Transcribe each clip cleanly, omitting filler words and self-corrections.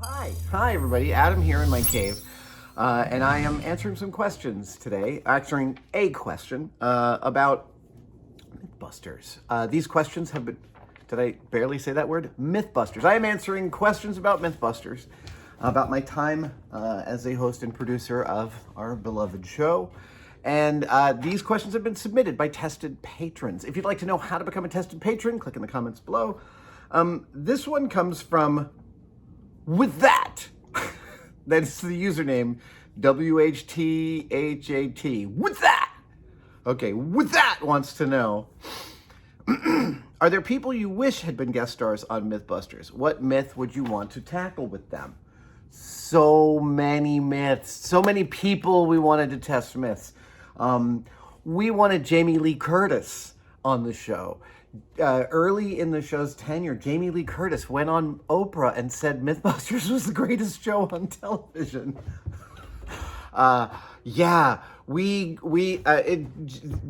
Hi everybody, Adam here in my cave, and I am answering some questions today, answering a question about MythBusters. These questions have been, did I barely say that word? MythBusters. I am answering questions about MythBusters, about my time as a host and producer of our beloved show. And these questions have been submitted by tested patrons. If you'd like to know how to become a tested patron, click in the comments below. This one comes from With That. That's the username, WHTHAT. With That. Okay, With That wants to know, are there people you wish had been guest stars on MythBusters? What myth would you want to tackle with them? So many myths, so many people we wanted to test myths. We wanted Jamie Lee Curtis on the show. Early in the show's tenure, Jamie Lee Curtis went on Oprah and said MythBusters was the greatest show on television.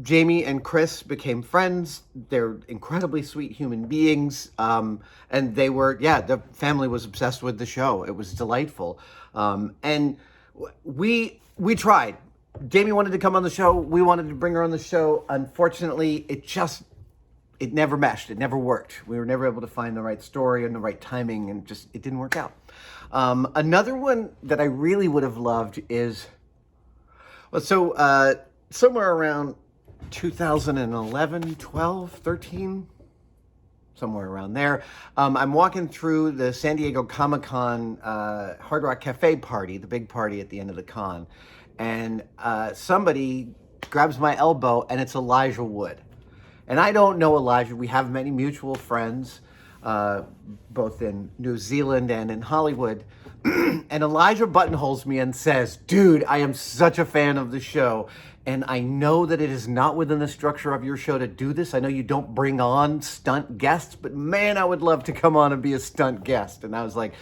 Jamie and Chris became friends. They're incredibly sweet human beings. And they were, the family was obsessed with the show. It was delightful. And we tried. Jamie wanted to come on the show. We wanted to bring her on the show. Unfortunately, it never meshed. It never worked. We were never able to find the right story and the right timing, and it didn't work out. Another one that I really would have loved is, somewhere around 2011, 12, 13, somewhere around there, I'm walking through the San Diego Comic-Con Hard Rock Cafe party, the big party at the end of the con, and somebody grabs my elbow, and it's Elijah Wood. And I don't know Elijah. We have many mutual friends, both in New Zealand and in Hollywood. And Elijah buttonholes me and says, dude, I am such a fan of the show. And I know that it is not within the structure of your show to do this. I know you don't bring on stunt guests, but man, I would love to come on and be a stunt guest. And I was like,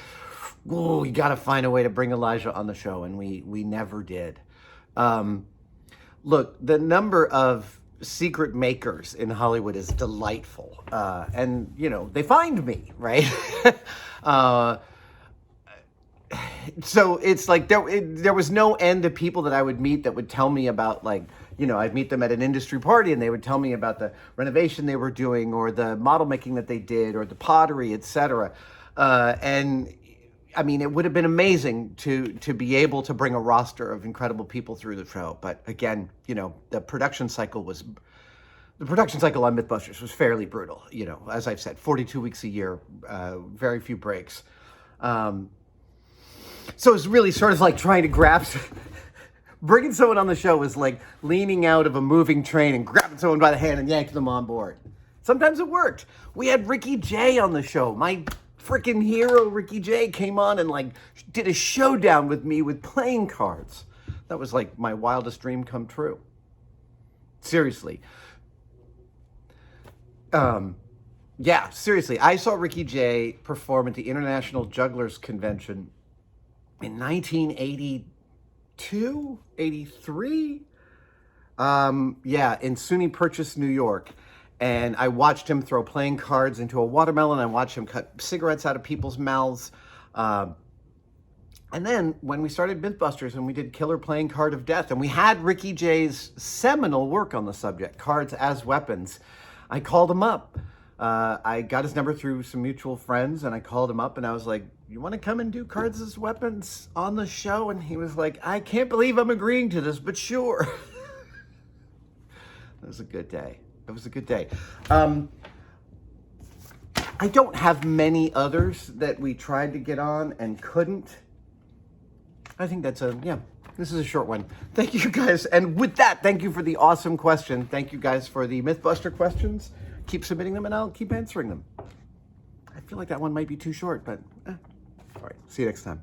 oh, we got to find a way to bring Elijah on the show. And we never did. Look, the number of secret makers in Hollywood is delightful. And, they find me, right? So it's like there was no end to people that I would meet that would tell me about, I'd meet them at an industry party and they would tell me about the renovation they were doing or the model making that they did or the pottery, etc. And I mean, it would have been amazing to be able to bring a roster of incredible people through the show. But again, the production cycle on MythBusters was fairly brutal. As I've said, 42 weeks a year, very few breaks. So it's really sort of like trying to bringing someone on the show was like leaning out of a moving train and grabbing someone by the hand and yanking them on board. Sometimes it worked. We had Ricky Jay on the show. My freaking hero, Ricky Jay, came on and did a showdown with me with playing cards. That was like my wildest dream come true. Seriously. Seriously. I saw Ricky Jay perform at the International Jugglers Convention in 1982, 83. In SUNY Purchase, New York. And I watched him throw playing cards into a watermelon. I watched him cut cigarettes out of people's mouths. And then when we started MythBusters and we did Killer Playing Card of Death, and we had Ricky Jay's seminal work on the subject, Cards as Weapons, I called him up. I got his number through some mutual friends, and I called him up, and I was like, you want to come and do Cards as Weapons on the show? And he was like, I can't believe I'm agreeing to this, but sure. It was a good day. It was a good day. I don't have many others that we tried to get on and couldn't. I think this is a short one. Thank you guys. And with that, thank you for the awesome question. Thank you guys for the MythBuster questions. Keep submitting them and I'll keep answering them. I feel like that one might be too short, but all right. See you next time.